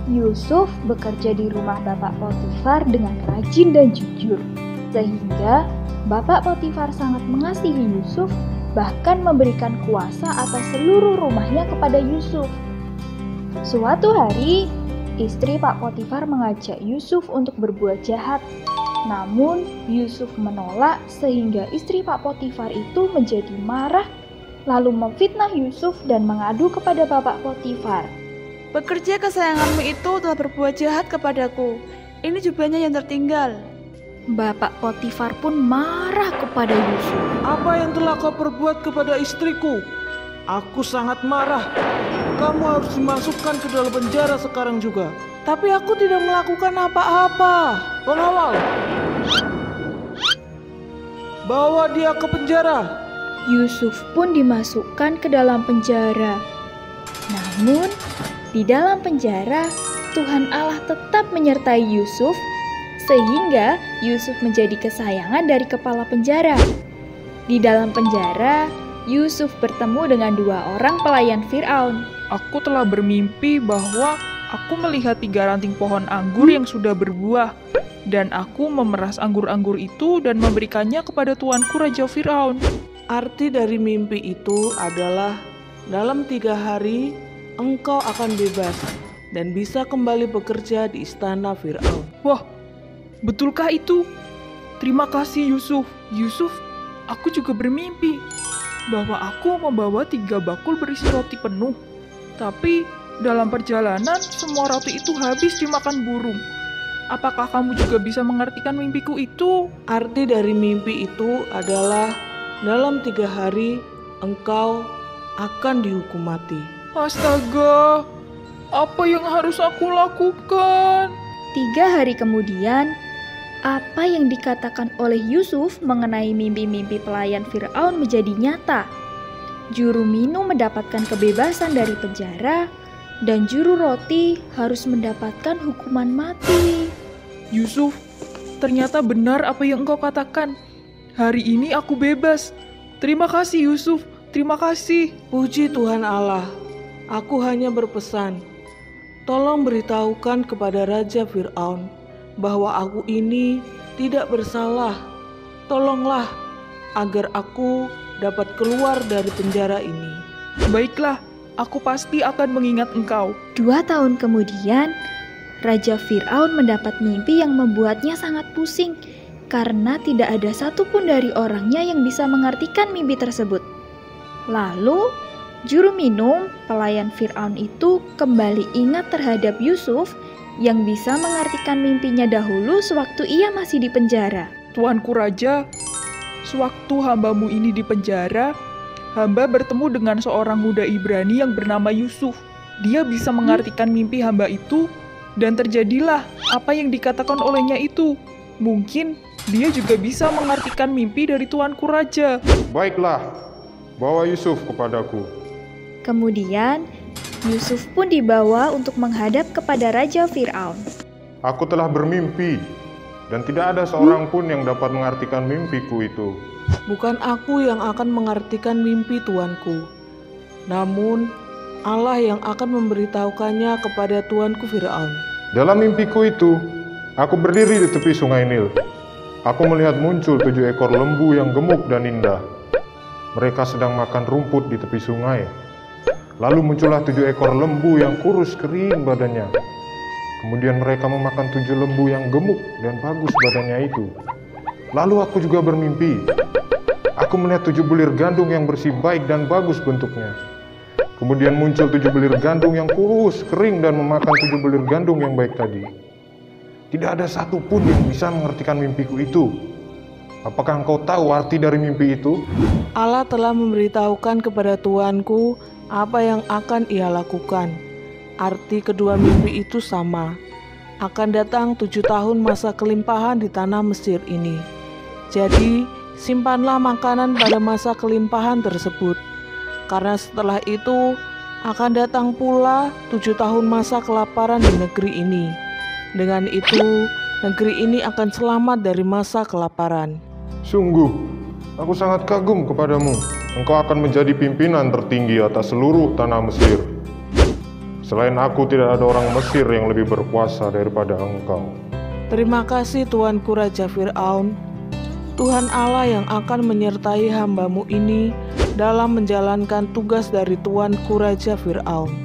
Yusuf bekerja di rumah Bapak Potifar dengan rajin dan jujur, sehingga Bapak Potifar sangat mengasihi Yusuf, bahkan memberikan kuasa atas seluruh rumahnya kepada Yusuf. Suatu hari, istri Pak Potifar mengajak Yusuf untuk berbuat jahat. Namun, Yusuf menolak sehingga istri Pak Potifar itu menjadi marah, lalu memfitnah Yusuf dan mengadu kepada Bapak Potifar. Pekerja kesayanganmu itu telah berbuat jahat kepadaku. Ini jubahnya yang tertinggal. Bapak Potifar pun marah kepada Yusuf. Apa yang telah kau perbuat kepada istriku? Aku sangat marah. Kamu harus dimasukkan ke dalam penjara sekarang juga. Tapi aku tidak melakukan apa-apa. Pengawal, bawa dia ke penjara. Yusuf pun dimasukkan ke dalam penjara. Namun, di dalam penjara, Tuhan Allah tetap menyertai Yusuf, sehingga Yusuf menjadi kesayangan dari kepala penjara. Di dalam penjara, Yusuf bertemu dengan 2 orang pelayan Firaun. Aku telah bermimpi bahwa aku melihat 3 ranting pohon anggur yang sudah berbuah, dan aku memeras anggur-anggur itu dan memberikannya kepada tuanku Raja Firaun. Arti dari mimpi itu adalah dalam 3 hari engkau akan bebas dan bisa kembali bekerja di istana Firaun. Wah, betulkah itu? Terima kasih Yusuf. Yusuf, aku juga bermimpi bahwa aku membawa 3 bakul berisi roti penuh. Tapi dalam perjalanan semua roti itu habis dimakan burung. Apakah kamu juga bisa mengartikan mimpiku itu? Arti dari mimpi itu adalah dalam 3 hari engkau akan dihukum mati. Astaga, apa yang harus aku lakukan? 3 hari kemudian, apa yang dikatakan oleh Yusuf mengenai mimpi-mimpi pelayan Firaun menjadi nyata. Juru minum mendapatkan kebebasan dari penjara, dan juru roti harus mendapatkan hukuman mati. Yusuf, ternyata benar apa yang engkau katakan. Hari ini aku bebas. Terima kasih Yusuf, terima kasih. Puji Tuhan Allah, aku hanya berpesan, tolong beritahukan kepada Raja Firaun bahwa aku ini tidak bersalah. Tolonglah agar aku dapat keluar dari penjara ini. Baiklah, aku pasti akan mengingat engkau. 2 tahun kemudian, Raja Firaun mendapat mimpi yang membuatnya sangat pusing karena tidak ada satupun dari orangnya yang bisa mengartikan mimpi tersebut. Lalu, juru minum, pelayan Firaun itu kembali ingat terhadap Yusuf yang bisa mengartikan mimpinya dahulu sewaktu ia masih di penjara. Tuanku Raja, sewaktu hambamu ini di penjara, hamba bertemu dengan seorang muda Ibrani yang bernama Yusuf. Dia bisa mengartikan mimpi hamba itu, dan terjadilah apa yang dikatakan olehnya itu. Mungkin dia juga bisa mengartikan mimpi dari Tuanku Raja. Baiklah, bawa Yusuf kepadaku. Kemudian, Yusuf pun dibawa untuk menghadap kepada Raja Firaun. Aku telah bermimpi, dan tidak ada seorang pun yang dapat mengartikan mimpiku itu. Bukan aku yang akan mengartikan mimpi tuanku, namun Allah yang akan memberitahukannya kepada tuanku Firaun. Dalam mimpiku itu, aku berdiri di tepi sungai Nil. Aku melihat muncul 7 ekor lembu yang gemuk dan indah. Mereka sedang makan rumput di tepi sungai. Lalu muncullah 7 ekor lembu yang kurus kering badannya. Kemudian mereka memakan 7 lembu yang gemuk dan bagus badannya itu. Lalu aku juga bermimpi. Aku melihat 7 bulir gandum yang bersih baik dan bagus bentuknya. Kemudian muncul 7 bulir gandum yang kurus, kering dan memakan 7 bulir gandum yang baik tadi. Tidak ada satupun yang bisa mengertikan mimpiku itu. Apakah engkau tahu arti dari mimpi itu? Allah telah memberitahukan kepada tuanku apa yang akan ia lakukan. Arti kedua mimpi itu sama. Akan datang 7 tahun masa kelimpahan di tanah Mesir ini. Jadi, simpanlah makanan pada masa kelimpahan tersebut. Karena setelah itu, akan datang pula 7 tahun masa kelaparan di negeri ini. Dengan itu, negeri ini akan selamat dari masa kelaparan. Sungguh, aku sangat kagum kepadamu. Engkau akan menjadi pimpinan tertinggi atas seluruh tanah Mesir. Selain aku tidak ada orang Mesir yang lebih berkuasa daripada engkau. Terima kasih Tuanku Raja Fir'aun. Tuhan Allah yang akan menyertai hamba-Mu ini dalam menjalankan tugas dari Tuanku Raja Fir'aun.